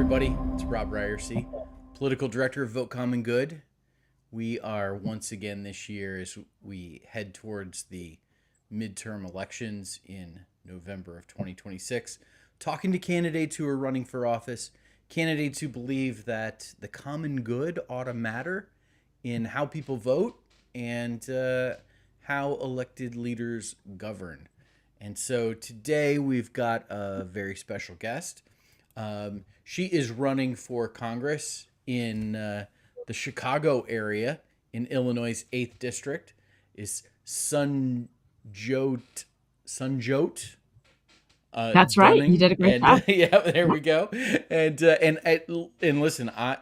everybody. It's Robb Ryerse, Political Director of Vote Common Good. We are once again this year, as we head towards the midterm elections in November of 2026, talking to candidates who are running for office, candidates who believe that the common good ought to matter in how people vote and how elected leaders govern. And so today we've got a very special guest. She is running for Congress in the Chicago area in Illinois' 8th District. Is Sanjyot That's right. You Dunning, did a great and job. yeah, there Yeah. we go. And listen, I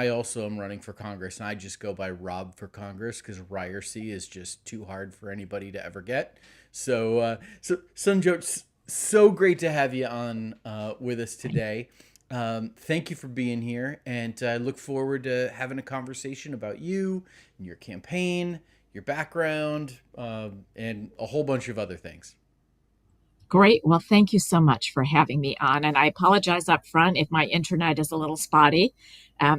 also am running for Congress, and I just go by Rob for Congress because Ryerse is just too hard for anybody to ever get. So Sanjyot, so great to have you on with us today. Thank you for being here, and I look forward to having a conversation about you and your campaign, your background, and a whole bunch of other things. Great. Well, thank you so much for having me on. And I apologize up front if my internet is a little spotty.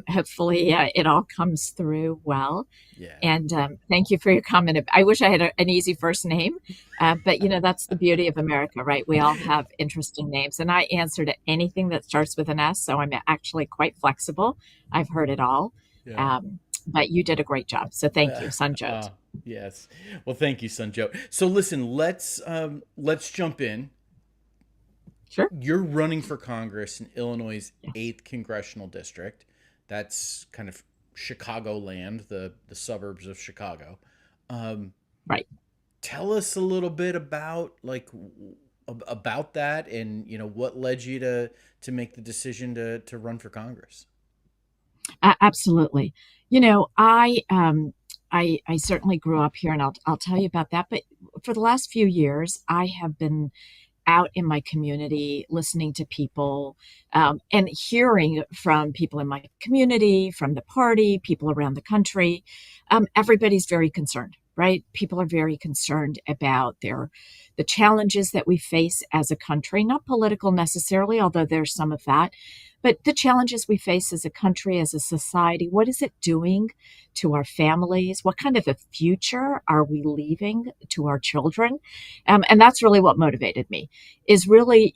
Hopefully, it all comes through well. Yeah. And thank you for your comment. I wish I had an easy first name, but that's the beauty of America, right? We all have interesting names. And I answer to anything that starts with an S. So I'm actually quite flexible. I've heard it all. Yeah. But you did a great job. So thank Uh, you, Sanjot. uh, yes. Well, thank you, Sanjyot. So listen, let's jump in. Sure. You're running for Congress in Illinois' 8th congressional district. That's kind of Chicagoland, the suburbs of Chicago. Um, Right. Tell us a little bit about about that, and what led you to make the decision to run for Congress. Absolutely. I certainly grew up here, and I'll tell you about that. But for the last few years, I have been out in my community, listening to people, and hearing from people in my community, from the party, people around the country. Everybody's very concerned, right? People are very concerned about the challenges that we face as a country, not political necessarily, although there's some of that, but the challenges we face as a country, as a society. What is it doing to our families? What kind of a future are we leaving to our children? And that's really what motivated me. Is really,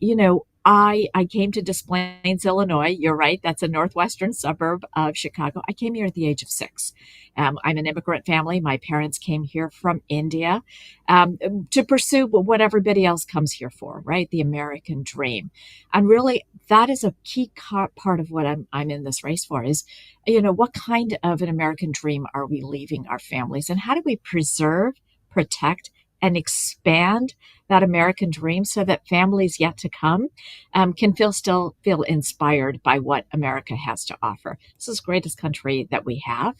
I came to Des Plaines, Illinois. You're right. That's a northwestern suburb of Chicago. I came here at the age of 6. I'm an immigrant family. My parents came here from India to pursue what everybody else comes here for, right? The American dream. And really, that is a key part of what I'm in this race for is, what kind of an American dream are we leaving our families? And how do we preserve, protect, and expand that American dream so that families yet to come can still feel inspired by what America has to offer. This is the greatest country that we have,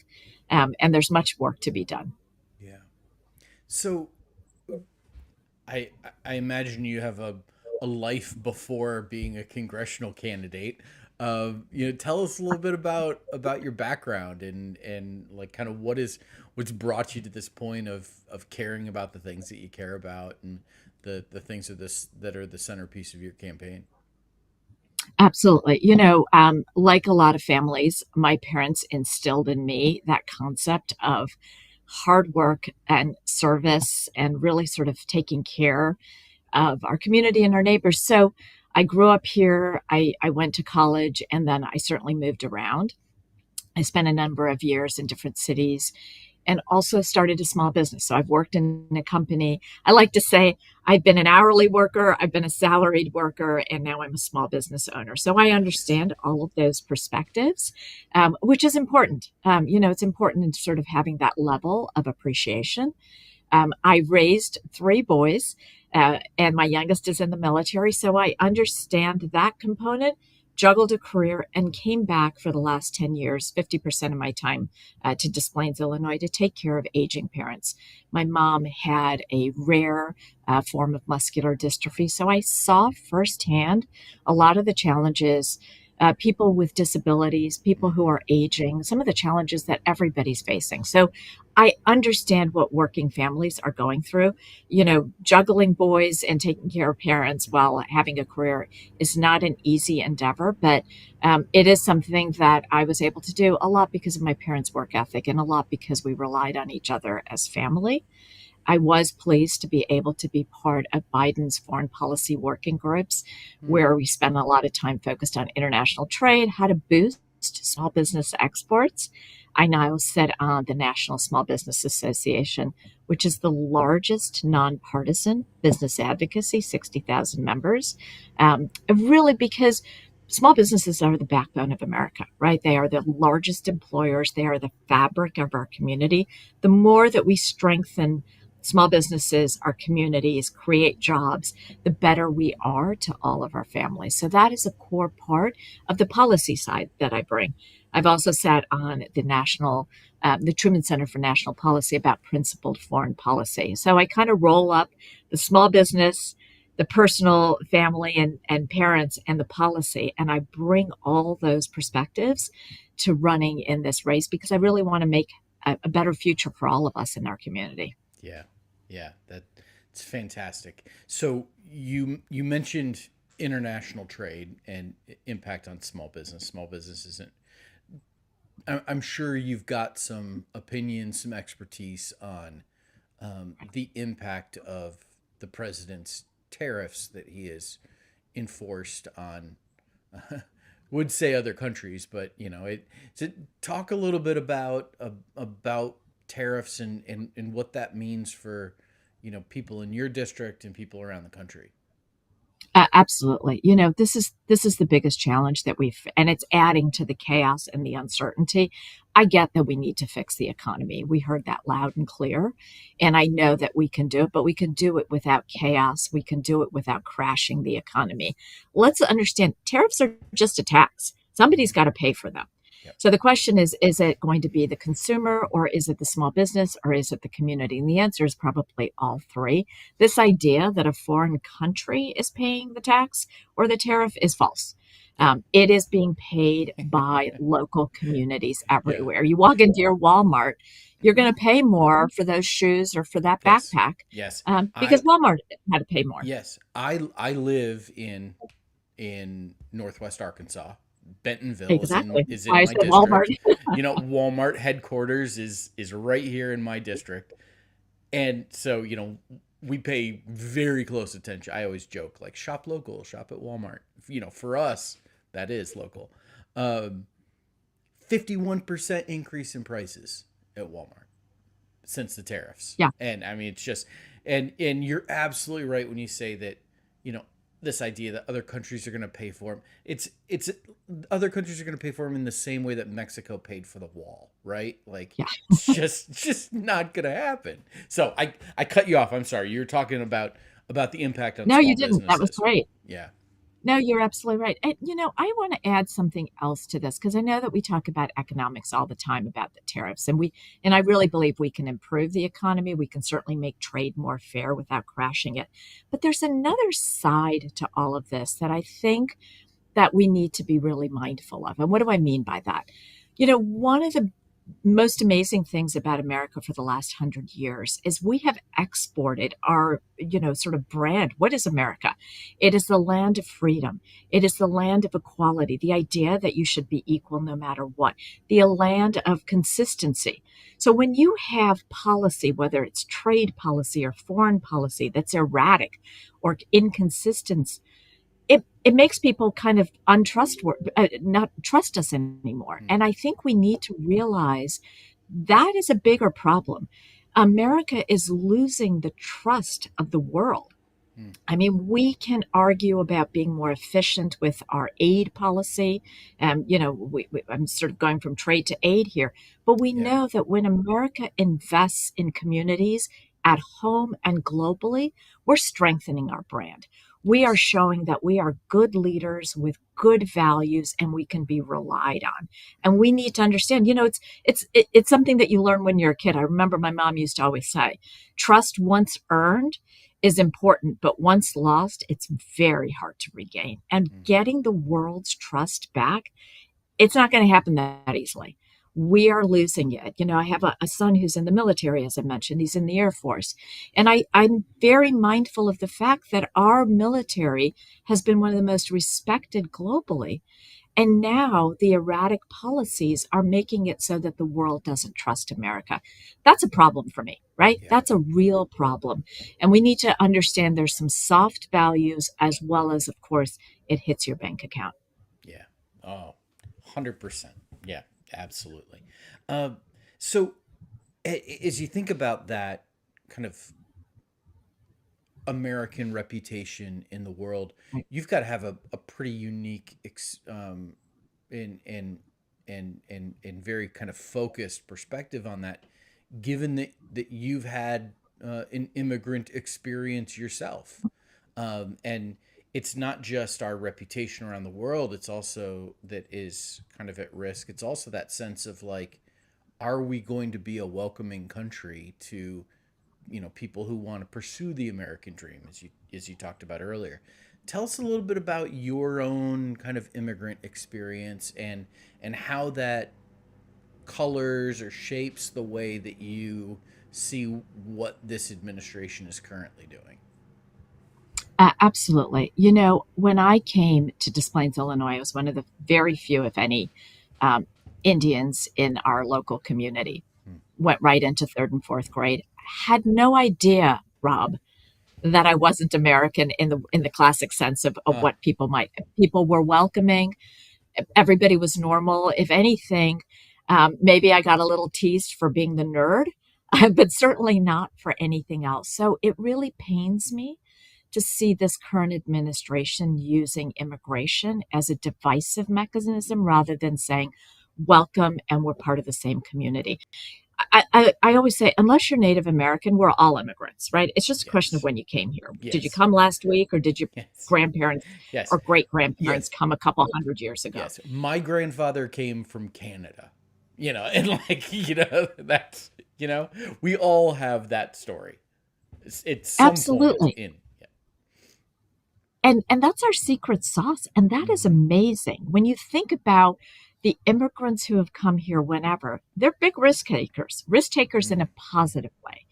and there's much work to be done. Yeah. So I I imagine you have a life before being a congressional candidate. Tell us a little bit about your background and like kind of what's brought you to this point of caring about the things that you care about and the things that are the centerpiece of your campaign. Absolutely. Like a lot of families, my parents instilled in me that concept of hard work and service and really sort of taking care of our community and our neighbors. So I grew up here. I went to college, and then I certainly moved around. I spent a number of years in different cities and also started a small business. So I've worked in a company. I like to say I've been an hourly worker, I've been a salaried worker, and now I'm a small business owner. So I Nice. understand all of those perspectives, which is important. It's important in sort of having that level of appreciation. I raised 3 boys, and my youngest is in the military. So I understand that component, juggled a career, and came back for the last 10 years, 50% of my time to Des Plaines, Illinois, to take care of aging parents. My mom had a rare form of muscular dystrophy. So I saw firsthand a lot of the challenges people with disabilities, people who Mm-hmm. are aging, some of the challenges that everybody's facing. So I understand what working families are going through. Juggling boys and taking care of parents while having a career is not an easy endeavor, but it is something that I was able to do a lot because of my parents' work ethic and a lot because we relied on each other as family. I was pleased to be able to be part of Biden's foreign policy working groups, Hmm. where we spent a lot of time focused on international trade, how to boost small business exports. I now sit on the National Small Business Association, which is the largest nonpartisan business advocacy, 60,000 members. Really, because small businesses are the backbone of America, right? They are the largest employers, they are the fabric of our community. The more that we strengthen small businesses, our communities, create jobs, the better we are to all of our families. So that is a core part of the policy side that I bring. I've also sat on the Truman Center for National Policy about principled foreign policy. So I kind of roll up the small business, the personal, family, and parents, and the policy, and I bring all those perspectives to running in this race because I really want to make a better future for all of us in our community. Yeah, yeah, it's fantastic. So you mentioned international trade and impact on small business. Small business isn't. I'm sure you've got some opinions, some expertise on the impact of the president's tariffs that he has enforced on. Would say other countries, but to talk a little bit about tariffs and what that means for people in your district and people around the country. Absolutely. This is the biggest challenge that and it's adding to the chaos and the uncertainty. I get that we need to fix the economy. We heard that loud and clear. And I know that we can do it, but we can do it without chaos. We can do it without crashing the economy. Let's understand tariffs are just a tax. Somebody's Mm-hmm. got to pay for them. Yep. So the question is it going to be the consumer or is it the small business or is it the community? And the answer is probably all three. This idea that a foreign country is paying the tax or the tariff is false. Yep. It is being paid by local communities Yeah. everywhere. You walk into your Walmart, you're going to pay more for those shoes or for that Yes. backpack Yes. because I Walmart had to pay more. yes. I live in Northwest Arkansas. Bentonville Exactly. That's is why in I my said Walmart. district. Walmart headquarters is right here in my district. And so, we pay very close attention. I always joke like shop local, shop at Walmart. For us, that is local. Um, 51% increase in prices at Walmart since the tariffs. Yeah. And I mean, it's just, and you're absolutely right when you say that, you know, this idea that other countries are going to pay for them. It's other countries are going to pay for them in the same way that Mexico paid for the wall, right? Like Yeah. it's just not going to happen. So I cut you off. I'm sorry. You were talking about the impact on No, you small didn't. That was businesses. great. Yeah. No, you're absolutely right. And, I want to add something else to this because I know that we talk about economics all the time about the tariffs, and I really believe we can improve the economy. We can certainly make trade more fair without crashing it. But there's another side to all of this that I think that we need to be really mindful of. And what do I mean by that? One of the most amazing things about America for the last 100 years is we have exported our, sort of brand. What is America? It is the land of freedom. It is the land of equality, the idea that you should be equal no matter what, the land of consistency. So when you have policy, whether it's trade policy or foreign policy, that's erratic or inconsistent, it makes people kind of untrustworthy, not trust us anymore. Mm, And I think we need to realize that is a bigger problem. America is losing the trust of the world. mm, I mean, we can argue about being more efficient with our aid policy. I'm sort of going from trade to aid here, but we yeah. know that when America invests in communities at home and globally, we're strengthening our brand. We are Yes. showing that we are good leaders with good values and we can be relied on. And we need to understand, it's something that you learn when you're a kid. I remember my mom used to always say, trust once earned is important, but once lost, it's very hard to regain. And Mm. getting the world's trust back, it's not going to happen that easily. We are losing it. I have a son who's in the military, as I mentioned. He's in the Air Force. And I'm very mindful of the fact that our military has been one of the most respected globally. And now the erratic policies are making it so that the world doesn't trust America. That's a problem for me, right? Yeah. That's a real problem. And we need to understand there's some soft values as well as, of course, it hits your bank account. Yeah. Oh, 100%. Yeah, absolutely. Uh, so as you think about that kind of American reputation in the world, Right. you've got to have a pretty unique and and very kind of focused perspective on that, given that you've had an immigrant experience yourself, and it's not just our reputation around the world; it's also that is kind of at risk. It's also that sense of like, are we going to be a welcoming country to people who want to pursue the American dream, as you talked about earlier. Tell us a little bit about your own kind of immigrant experience and how that colors or shapes the way that you see what this administration is currently doing. Absolutely. When I came to Des Plaines, Illinois, I was one of the very few, if any, um, Indians in our local community. Hmm. Went right into third and fourth grade. Had no idea, Rob, that I wasn't American in the classic sense of Uh, what people were welcoming. Everybody was normal. If anything, maybe I got a little teased for being the nerd, but certainly not for anything else. So it really pains me to see this current administration using immigration as a divisive mechanism rather than saying, welcome and we're part of the same community. I always say, unless you're Native American, we're all immigrants, right? It's just a question of yes. when you came here. Did you Yes. come last week or did your Yes. grandparents Yes. or great grandparents Yes. come a couple hundred years ago? Yes. My grandfather came from Canada. And like, that's, we all have that story. It's some point Absolutely. in. Yeah. And that's our secret sauce. And that is Mm-hmm. amazing. When you think about the immigrants who have come here whenever, they're big risk takers in Mm. a positive way.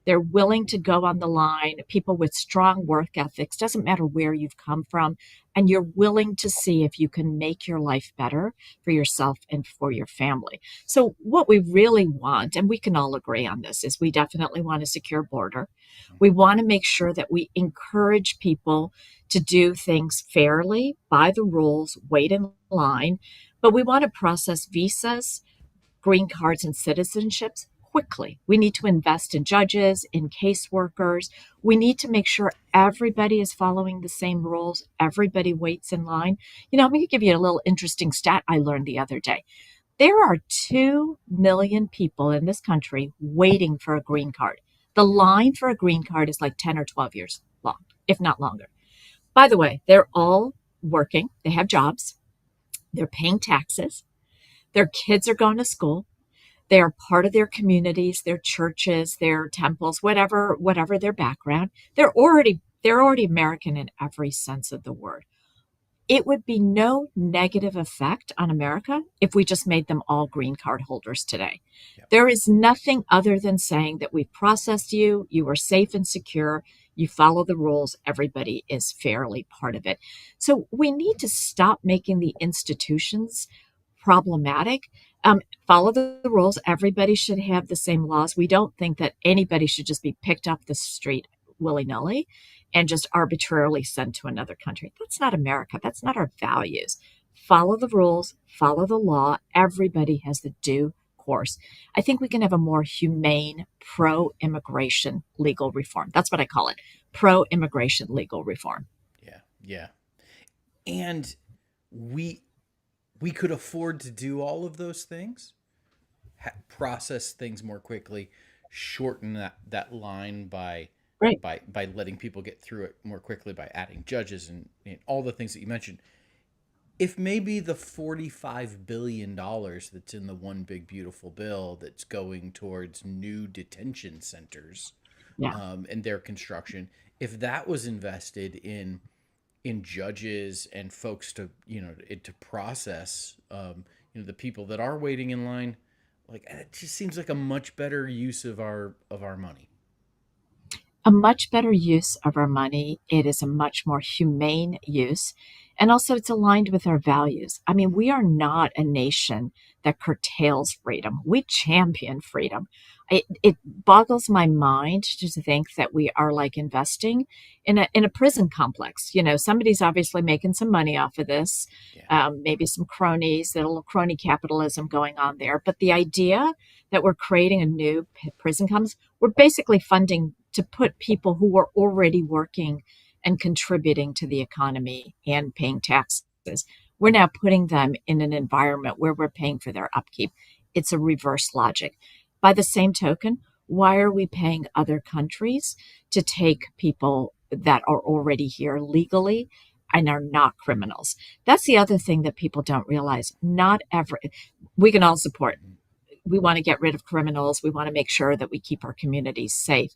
They're willing to go on the line, people with strong work ethics, doesn't matter where you've come from, and you're willing to see if you can make your life better for yourself and for your family. So, what we really want, and we can all agree on this, is we definitely want a secure border. We want to make sure that we encourage people to do things fairly, by the rules, wait in line, but we want to process visas, green cards, and citizenships quickly. We need to invest in judges, in caseworkers. We need to make sure everybody is following the same rules, everybody waits in line. I'm going to give you a little interesting stat I learned the other day. There are 2 million people in this country waiting for a green card. The line for a green card is like 10 or 12 years long, if not longer. By the way, they're all working, they have jobs, they're paying taxes, their kids are going to school, they are part of their communities, their churches, their temples, whatever their background. They're already American in every sense of the word. It would be no negative effect on America if we just made them all green card holders today. Yep. There is nothing other than saying that we've processed you, you are safe and secure, you follow the rules, everybody is fairly part of it. So we need to stop making the institutions problematic. Follow the rules. Everybody should have the same laws. We don't think that anybody should just be picked up the street willy nilly and just arbitrarily sent to another country. That's not America. That's not our values. Follow the rules, follow the law. Everybody has the due course. I think we can have a more humane pro immigration legal reform. That's what I call it, pro immigration legal reform. Yeah. Yeah. And we we could afford to do all of those things, process things more quickly, shorten that line by Right. letting people get through it more quickly by adding judges and all the things that you mentioned. If maybe the $45 billion that's in the one big beautiful bill that's going towards new detention centers Yeah. and their construction. If that was invested in judges and folks to to process the people that are waiting in line, like it just seems like a much better use of our money. A much better use of our money. It is a much more humane use. And also, it's aligned with our values. I mean, we are not a nation that curtails freedom. We champion freedom. It boggles my mind to think that we are like investing in a prison complex. Somebody's obviously making some money off of this, Yeah. maybe some cronies, a little crony capitalism going on there. But the idea that we're creating a new prison complex, we're basically funding to put people who are already working and contributing to the economy and paying taxes. We're now putting them in an environment where we're paying for their upkeep. It's a reverse logic. By the same token, why are we paying other countries to take people that are already here legally and are not criminals? That's the other thing that people don't realize. Not every, we can all support. Mhm. We want to get rid of criminals. We want to make sure that we keep our communities safe.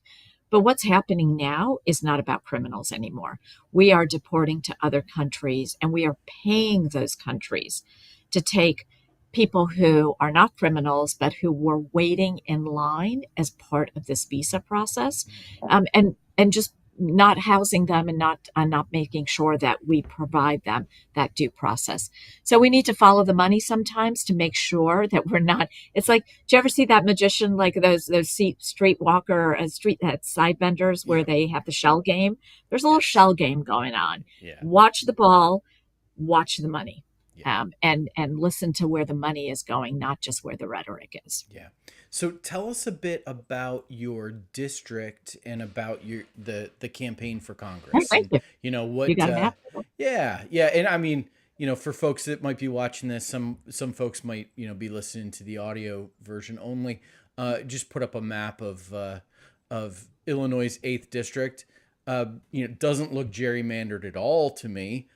But what's happening now is not about criminals anymore. We are deporting to other countries and we are paying those countries to take people who are not criminals, but who were waiting in line as part of this visa process, and just not housing them and not making sure that we provide them that due process. So we need to follow the money sometimes to make sure that we're not. It's like, do you ever see that magician, like those street walker, street side vendors where Yeah. they have the shell game? There's a little Yes. shell game going on. Yeah. Watch the ball, watch the money, Yeah. and listen to where the money is going, not just where the rhetoric is. Yeah. So tell us a bit about your district and about the campaign for All right, Congress, thank and you. You what got a map? yeah, yeah. And I mean, for folks that might be watching this, some folks might, be listening to the audio version only. Just put up a map of Illinois' 8th district. Doesn't look gerrymandered at all to me.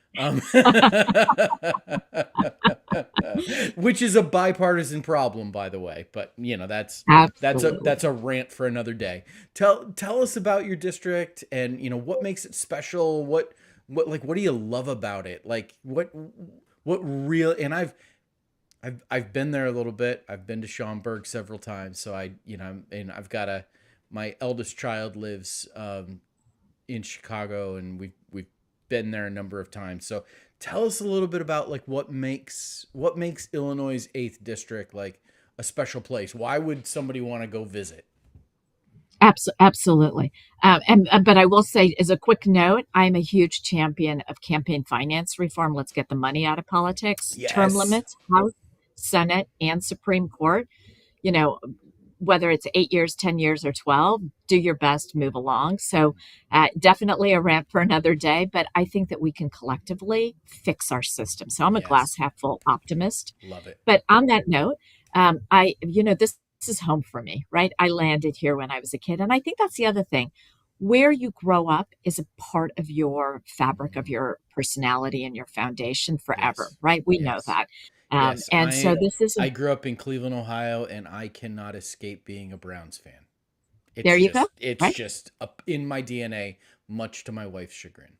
Which is a bipartisan problem, by the way. But Absolutely. that's a rant for another day. Tell us about your district and what makes it special. What do you love about it? Like what real and I've been there a little bit. I've been to Schaumburg several times, so and I've got my eldest child lives in Chicago, and we've been there a number of times. So tell us a little bit about like what makes Illinois' 8th district like a special place. Why would somebody want to go visit? Absolutely. But I will say, as a quick note, I'm a huge champion of campaign finance reform. Let's get the money out of politics. Term Yes. limits, House, Senate, and Supreme Court. You know, whether it's 8 years, 10 years, or 12, do your best to move along. So, definitely a rant for another day. But I think that we can collectively fix our system. So I'm a glass Yes. half full optimist. Love it. But on that note, this is home for me, right? I landed here when I was a kid. And I think that's the other thing. Where you grow up is a part of your fabric of your personality and your foundation forever, Yes. right? We know Yes. that. Yes. And so this is, I grew up in Cleveland, Ohio, and I cannot escape being a Browns fan. there you go, It's right? just up in my DNA, much to my wife's chagrin.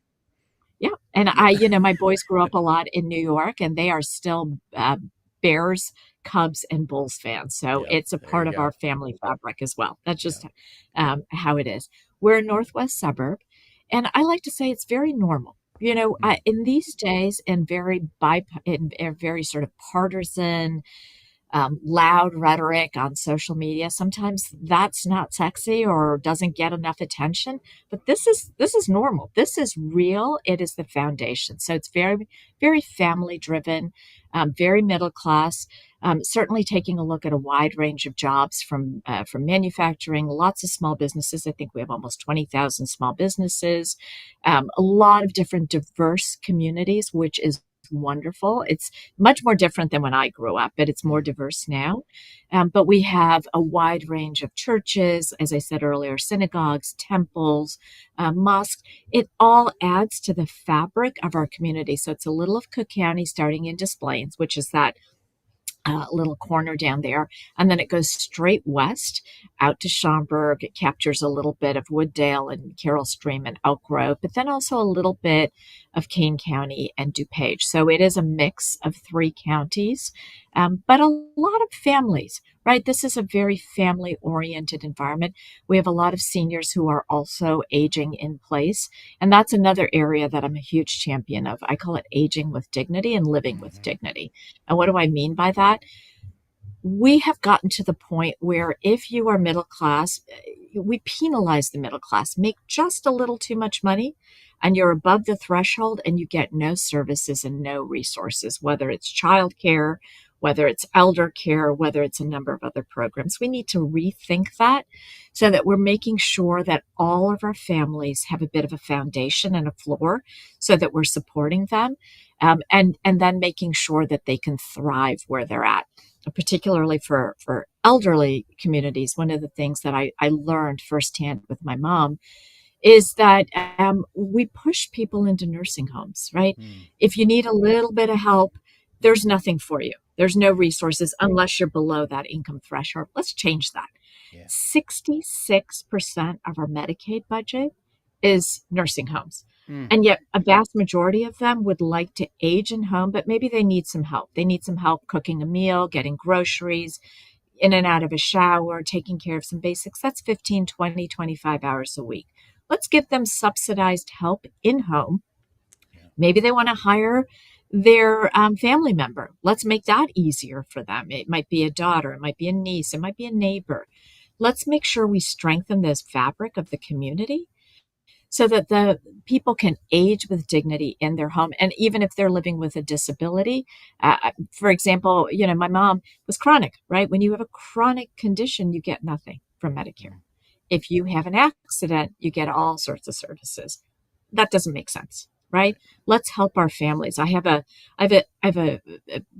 Yeah. And Yeah. my boys grew up a lot in New York and they are still Bears, Cubs, and Bulls fans. So Yep. it's a There you part of go. our family fabric as well. That's just Yep. how it is. We're a Northwest suburb. And I like to say it's very normal. Mm. In these days, and in very sort of partisan, loud rhetoric on social media, sometimes that's not sexy or doesn't get enough attention. But this is normal. This is real. It is the foundation. So it's very, very family driven, very middle class. Certainly taking a look at a wide range of jobs from manufacturing, lots of small businesses. I think we have almost 20,000 small businesses, a lot of different diverse communities, which is wonderful. It's much more different than when I grew up, but it's more Mm. diverse now. But we have a wide range of churches, as I said earlier, synagogues, temples, mosques. It all adds to the fabric of our community. So it's a little of Cook County starting in Des Plaines, which is that little corner down there. And then it goes straight west out to Schaumburg. It captures a little bit of Wooddale and Carroll Stream and Elk Grove, but then also a little bit of Kane County and DuPage. So it is a mix of three counties, but a lot of families, right? This is a very family oriented environment. We have a lot of seniors who are also aging in place. And that's another area that I'm a huge champion of. I call it aging with dignity and living with Mm-hmm. dignity. And what do I mean by that? We have gotten to the point where if you are middle class, we penalize the middle class, make just a little too much money, and you're above the threshold and you get no services and no resources, whether it's childcare, whether it's elder care, whether it's a number of other programs. We need to rethink that so that we're making sure that all of our families have a bit of a foundation and a floor so that we're supporting them, and then making sure that they can thrive where they're at. Particularly for elderly communities, one of the things that I learned firsthand with my mom is that we push people into nursing homes, right? Mm. If you need a little bit of help, there's nothing for you. There's no resources unless you're below that income threshold. Let's change that. Yeah. 66% of our Medicaid budget is nursing homes. Mm. And yet a vast majority of them would like to age in home, but maybe they need some help. They need some help cooking a meal, getting groceries, in and out of a shower, taking care of some basics. That's 15, 20, 25 hours a week. Let's give them subsidized help in home. Yeah. Maybe they want to hire their family member. Let's make that easier for them. It might be a daughter, it might be a niece, it might be a neighbor. Let's make sure we strengthen this fabric of the community so that the people can age with dignity in their home. And even if they're living with a disability, for example, my mom was chronic, right? When you have a chronic condition, you get nothing from Medicare. Mm. If you have an accident, you get all sorts of services. That doesn't make sense, right? Right. Let's help our families. I have a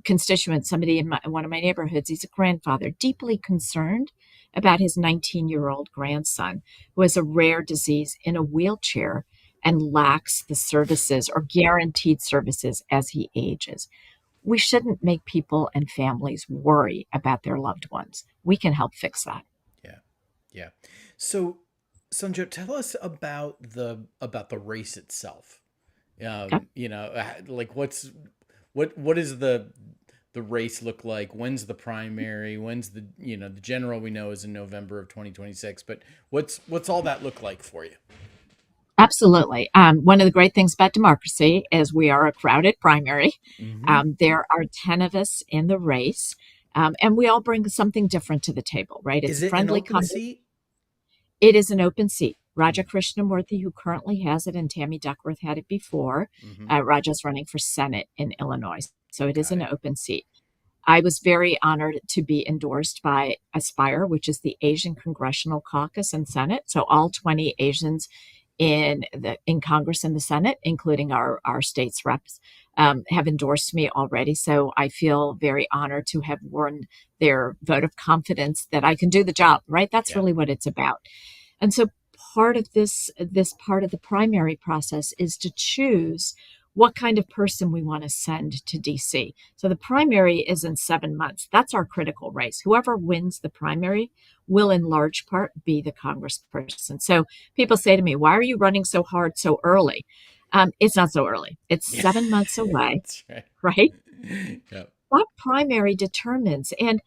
constituent, somebody in one of my neighborhoods. He's a grandfather, deeply concerned about his 19-year-old grandson who has a rare disease in a wheelchair and lacks the services or guaranteed services as he ages. We shouldn't make people and families worry about their loved ones. We can help fix that. Yeah. Yeah. So, Sanjyot, tell us about the race itself. Okay? Like what is the race look like? When's the primary? When's the general we know is in November of 2026, but what's all that look like for you? Absolutely. One of the great things about democracy is we are a crowded primary. Mm-hmm. There are 10 of us in the race, and we all bring something different to the table, right? It's Is a it an friendly open conversation. seat? It is an open seat. Raja Mm. Krishnamurthy, who currently has it, and Tammy Duckworth had it before. Mm-hmm. Raja's running for Senate in Illinois. So it is Got an it. open seat. I was very honored to be endorsed by ASPIRE, which is the Asian Congressional Caucus and Senate. So all 20 Asians in Congress and the Senate, including our state's reps, have endorsed me already. So I feel very honored to have won their vote of confidence that I can do the job, right? That's Yeah. really what it's about. And so part of this part of the primary process is to choose what kind of person we want to send to DC. So the primary is in 7 months. That's our critical race. Whoever wins the primary will in large part be the congressperson. So people say to me, why are you running so hard so early? It's not so early. It's Yeah. 7 months away, That's right. right? Yep. What primary determines. And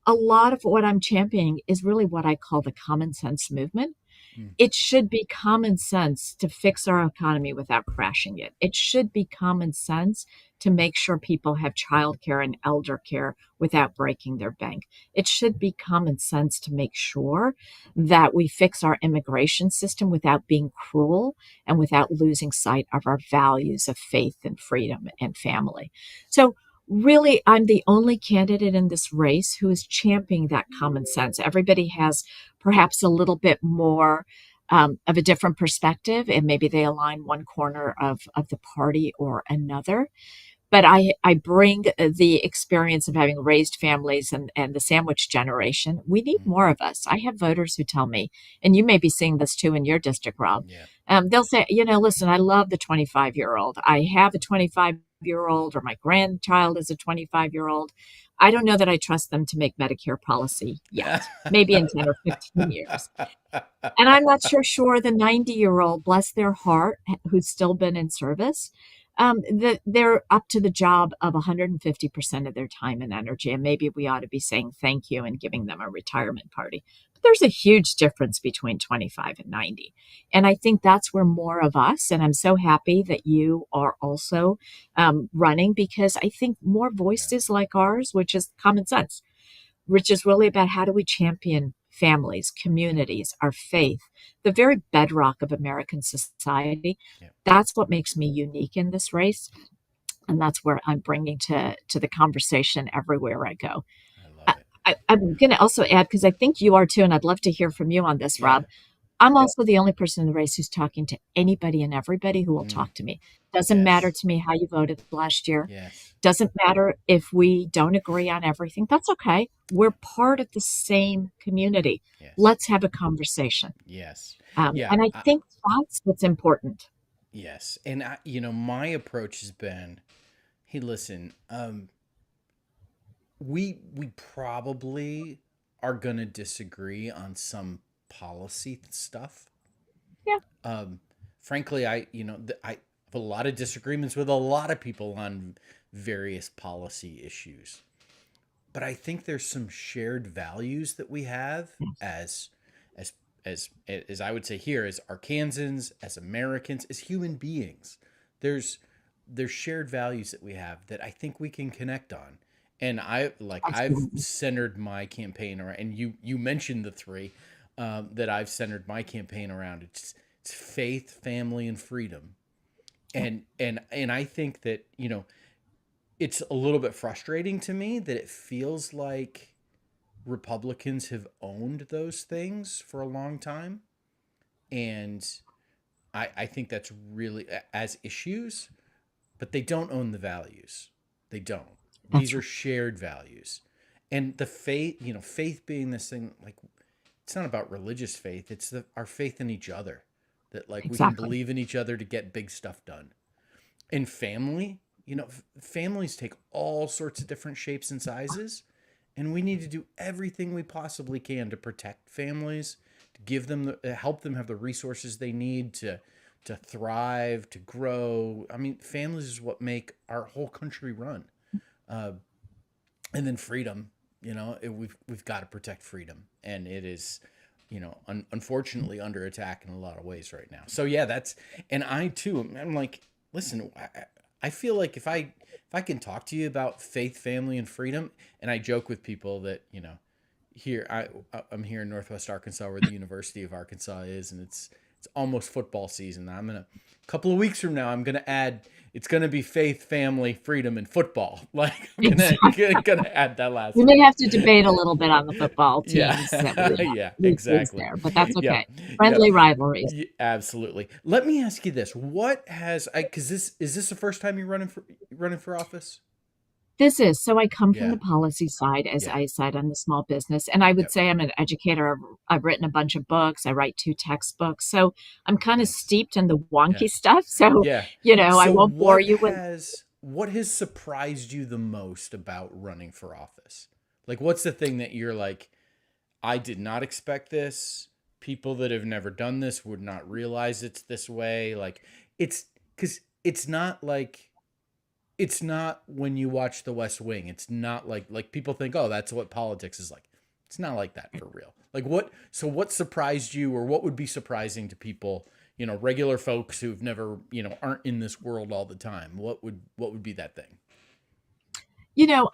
a lot of what I'm championing is really what I call the common sense movement. Mm. It should be common sense to fix our economy without crashing it. It should be common sense to make sure people have childcare and elder care without breaking their bank. It should be common sense to make sure that we fix our immigration system without being cruel and without losing sight of our values of faith and freedom and family. So really, I'm the only candidate in this race who is championing that common sense. Everybody has perhaps a little bit more of a different perspective, and maybe they align one corner of the party or another. But I bring the experience of having raised families and the sandwich generation. We need Mm. more of us. I have voters who tell me, and you may be seeing this too in your district, Rob. Yeah. They'll say, listen, I love the 25-year-old. I have a 25 year old or my grandchild is a 25-year-old. I don't know that I trust them to make Medicare policy yet, maybe in 10 or 15 years. And I'm not sure the 90-year-old, bless their heart, who's still been in service, that they're up to the job of 150% of their time and energy. And maybe we ought to be saying thank you and giving them a retirement party. But there's a huge difference between 25 and 90. And I think that's where more of us, and I'm so happy that you are also running, because I think more Yeah, voices like ours, which is common sense, which is really about how do we champion families, communities, our faith, the very bedrock of American society. yeah, That's what makes me unique in this race. And that's where I'm bringing to the conversation everywhere I go. I love it. I'm going to also add, because I think you are too, and I'd love to hear from you on this, Yeah. Rob. I'm also the only person in the race who's talking to anybody and everybody who will Mm, talk to me. Doesn't matter yes. to me how you voted last year. Yes. Doesn't matter if we don't agree on everything. That's okay. We're part of the same community. Yes. Let's have a conversation. Yes. And I I, think that's what's important. yes. And my approach has been, hey, listen, we probably are gonna disagree on some policy stuff. Yeah, Um, Frankly, I have a lot of disagreements with a lot of people on various policy issues, but I think there's some shared values that we have as as as I would say here as Arkansans, as Americans, as human beings. There's there's shared values that we have that I think we can connect on. And I've absolutely. centered my campaign around, and you mentioned the three that I've centered my campaign around. It's faith, family, and freedom. And I think that it's a little bit frustrating to me that it feels like Republicans have owned those things for a long time. And I think that's really as issues, but they don't own the values. They don't. These That's are right. shared values. And the faith, faith being this thing, like, it's not about religious faith, it's our faith in each other. That, like, we can Exactly. believe in each other to get big stuff done. And family, families take all sorts of different shapes and sizes, and we need to do everything we possibly can to protect families, to give them help them have the resources they need to thrive, to grow. I mean, families is what make our whole country run. Uh, and then freedom, we've got to protect freedom, and it is, unfortunately under attack in a lot of ways right now. So yeah, and I too, I'm like, listen, I feel like if I can talk to you about faith, family, and freedom, and I joke with people that here I'm here in Northwest Arkansas where the University of Arkansas is, and it's almost football season. I'm gonna a couple of weeks from now I'm gonna add it's gonna be faith, family, freedom, and football. Like I'm gonna Exactly. gonna add that We last may part. have to debate a little bit on the football Yeah, teams that we yeah, lose exactly. there, but that's okay. Yep, yep. Friendly rivalries. Absolutely. Let me ask you this: what has I? Because this the first time you're running for office? This is so I come from Yeah, the policy side, as yeah, I said, on the small business. And I would yep. say I'm an educator. I've written a bunch of books. I write 2 textbooks. So I'm kind of Nice. steeped in the Yeah, wonky stuff. So, yeah. I So won't bore you with what has surprised you the most about running for office? Like, what's the thing that you're like, I did not expect this. People that have never done this would not realize it's this way. Like, it's because it's not when you watch The West Wing. It's not like people think, oh, that's what politics is like. It's not like that for real. Like what? So what surprised you, or what would be surprising to people? Regular folks who've never, aren't in this world all the time. What would be that thing?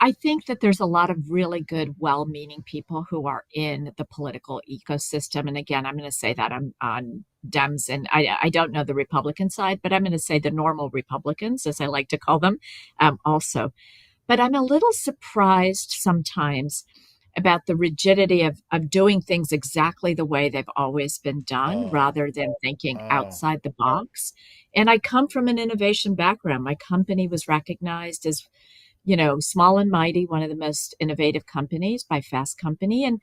I think that there's a lot of really good, well meaning people who are in the political ecosystem. And again, I'm going to say that I'm on Dems, and I don't know the Republican side, but I'm going to say the normal Republicans, as I like to call them, also. But I'm a little surprised sometimes about the rigidity of doing things exactly the way they've always been done Oh, rather than thinking oh, outside the box. And I come from an innovation background. My company was recognized as, small and mighty, one of the most innovative companies by Fast Company. And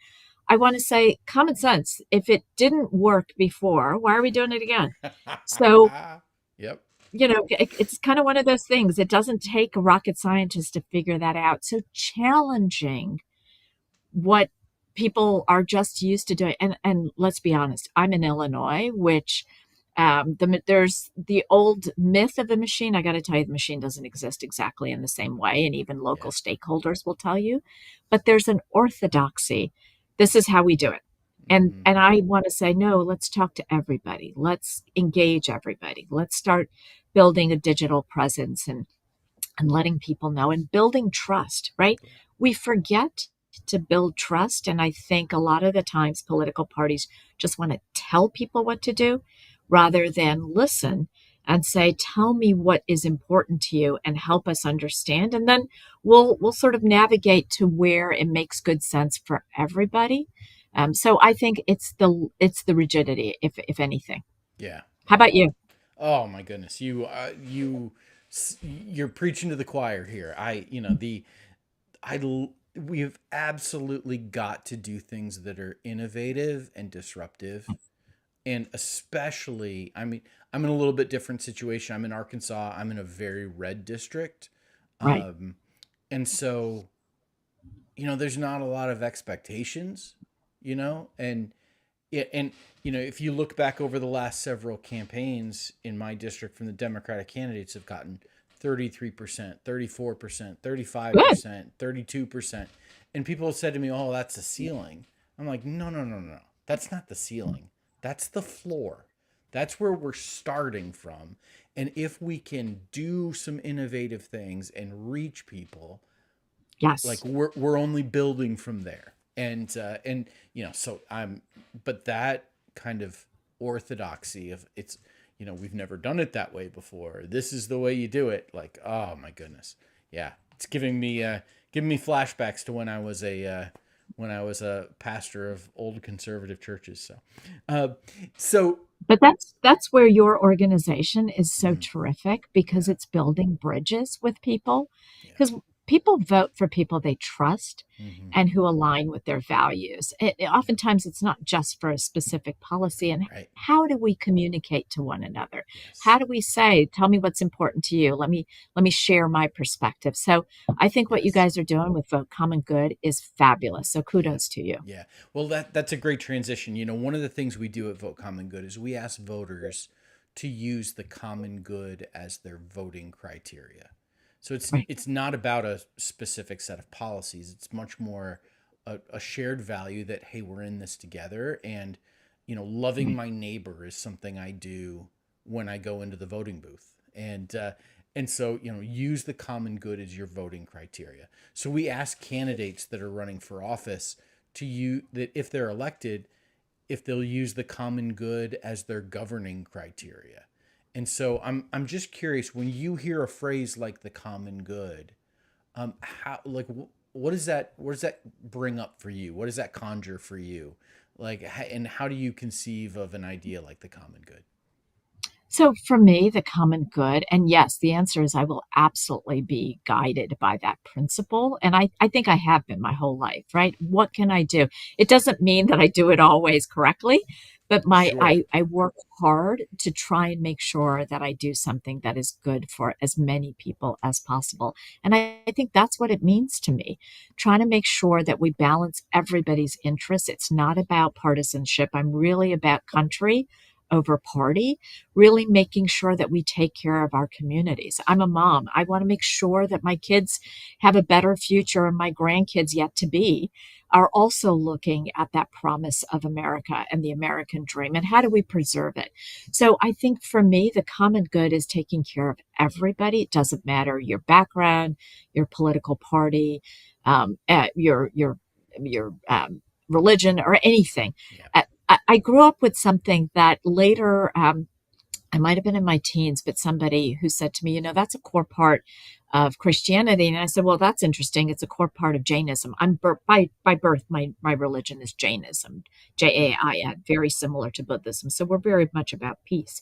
I want to say common sense. If it didn't work before, why are we doing it again? So yep. it's kind of one of those things. It doesn't take a rocket scientist to figure that out. So challenging what people are just used to doing. And let's be honest, I'm in Illinois, which there's the old myth of a machine. I got to tell you, the machine doesn't exist exactly in the same way, and even local Yeah. stakeholders will tell you. But there's an orthodoxy. This is how we do it. Hmm. And I want to say, no, let's talk to everybody. Let's engage everybody. Let's start building a digital presence and letting people know and building trust, right? Yeah. We forget to build trust. And I think a lot of the times political parties just want to tell people what to do rather than listen and say, tell me what is important to you and help us understand. And then we'll sort of navigate to where it makes good sense for everybody. So I think it's the rigidity, if anything. Yeah. How Yeah. about you? Oh my goodness, you're preaching to the choir here. We have absolutely got to do things that are innovative and disruptive, and especially, I mean, I'm in a little bit different situation. I'm in Arkansas. I'm in a very red district, Right. um, and so there's not a lot of expectations, and yeah, and if you look back over the last several campaigns in my district from the Democratic candidates have gotten 33%, 34%, Good. 35%, 32%. And people have said to me, "Oh, that's a ceiling." I'm like, "No, no, no, no. That's not the ceiling. That's the floor. That's where we're starting from. And if we can do some innovative things and reach people, like Yes. we're only building from there." And so I'm but that kind of orthodoxy of it's we've never done it that way before, this is the way you do it, like, oh my goodness. Yeah, it's giving me flashbacks to when I was a pastor of old conservative churches. Uh so But that's where your organization is so mhm, terrific because yeah, it's building bridges with people. yeah, Because people vote for people they trust hmm, and who align with their values. yeah, Oftentimes, it's not just for a specific policy. And right, how do we communicate to one another? How yes, do we say, "Tell me what's important to you. Let me share my perspective." So I think what you yes. guys are doing with Vote Common Good is fabulous. So Yeah. kudos to you. Yeah. Well, that's a great transition. One of the things we do at Vote Common Good is we ask voters to use the common good as their voting criteria. So it's Right. it's not about a specific set of policies. It's much more a shared value that, hey, we're in this together, and loving Right. my neighbor is something I do when I go into the voting booth. And so, use the common good as your voting criteria. So we ask candidates that are running for office to you that if they're elected, if they'll use the common good as their governing criteria. And so I'm just curious, when you hear a phrase like the common good, how, like, what does that bring up for you? What does that conjure for you? Like, and how do you conceive of an idea like the common good? So for me, the common good, and yes, the answer is I will absolutely be guided by that principle. And I think I have been my whole life, right? What can I do? It doesn't mean that I do it always correctly, but Sure. I work hard to try and make sure that I do something that is good for as many people as possible. And I think that's what it means to me, trying to make sure that we balance everybody's interests. It's not about partisanship. I'm really about country over party, really making sure that we take care of our communities. I'm a mom. I want to make sure that my kids have a better future and my grandkids yet to be are also looking at that promise of America and the American dream and how do we preserve it. So I think for me, the common good is taking care of everybody. It doesn't matter your background, your political party, your religion or anything. Yeah. I grew up with something that later I might have been in my teens, but somebody who said to me, that's a core part of Christianity. And I said, well, that's interesting. It's a core part of Jainism. By birth, my religion is Jainism, Jaian, very similar to Buddhism. So we're very much about peace.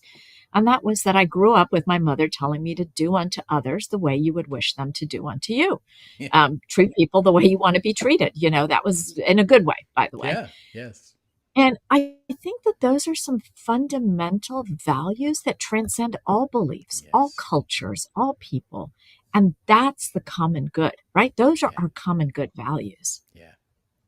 And that was that I grew up with my mother telling me to do unto others the way you would wish them to do unto you. Yeah. Treat people the way you want to be treated. That was in a good way, by the way. Yeah. Yes. And I think that those are some fundamental values that transcend all beliefs, all Yes. cultures, all people. And that's the common good, right? Those are Yeah. our common good values. Yeah.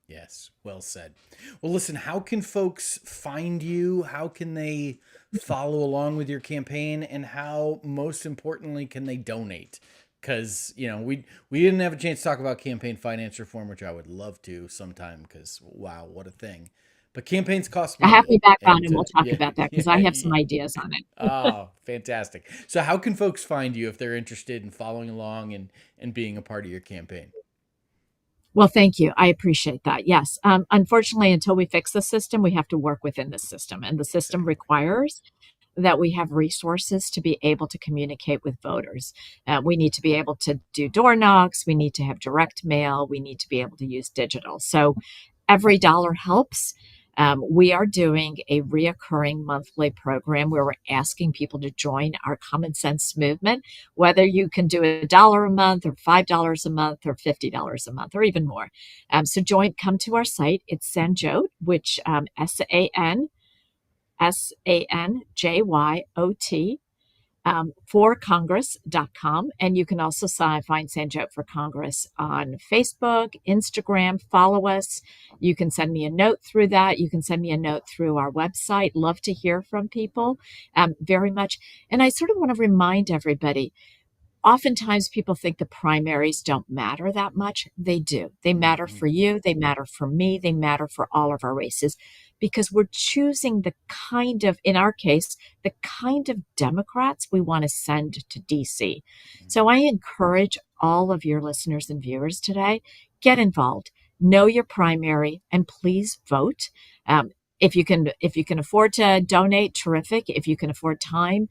Yes. Well said. Well, listen, how can folks find you? How can they follow along with your campaign? And how, most importantly, can they donate? Because, we didn't have a chance to talk about campaign finance reform, which I would love to sometime because, wow, what a thing. But campaigns cost Have money. me back on And and we'll talk yeah, about that because I yeah, have yeah. some ideas on it. Oh, fantastic. So how can folks find you if they're interested in following along and being a part of your campaign? Well, thank you. I appreciate that. Yes. Unfortunately, until we fix the system, we have to work within the system. And the system Exactly. requires that we have resources to be able to communicate with voters. We need to be able to do door knocks. We need to have direct mail. We need to be able to use digital. So every dollar helps. We are doing a reoccurring monthly program where we're asking people to join our common sense movement, whether you can do $1 a month or $5 a month or $50 a month or even more. So come to our site. It's Sanjyot, which SANJYOT for Congress.com. And you can also find Sanjyot for Congress on Facebook, Instagram. Follow us. You can send me a note through that. You can send me a note through our website. Love to hear from people very much. And I sort of want to remind everybody, oftentimes people think the primaries don't matter that much. They do. They matter Hmm. for you. They matter for me. They matter for all of our races because we're choosing in our case, the kind of Democrats we want to send to DC. So I encourage all of your listeners and viewers today, get involved, know your primary, and please vote. Um, if you can afford to donate, terrific. If you can afford time,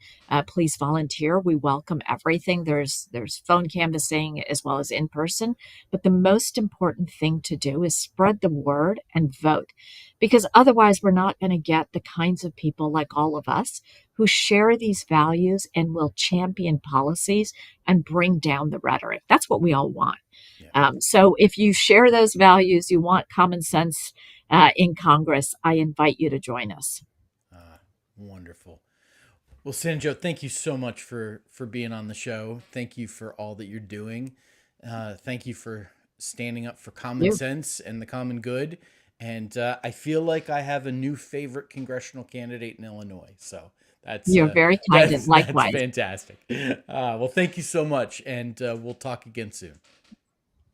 please volunteer. We welcome everything. There's phone canvassing as well as in person. But the most important thing to do is spread the word and vote, because otherwise we're not going to get the kinds of people like all of us who share these values and will champion policies and bring down the rhetoric. That's what we all want. Yeah. So if you share those values, you want common sense in Congress, I invite you to join us. Wonderful. Well, Sanjo, thank you so much for being on the show. Thank you for all that you're doing. Thank you for standing up for common You. sense and the common good. And I feel like I have a new favorite congressional candidate in Illinois. So that's You're very kind and that's likewise. fantastic. Well, thank you so much, and we'll talk again soon.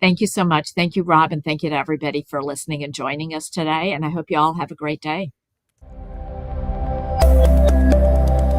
Thank you so much. Thank you, Rob, and thank you to everybody for listening and joining us today. And I hope you all have a great day.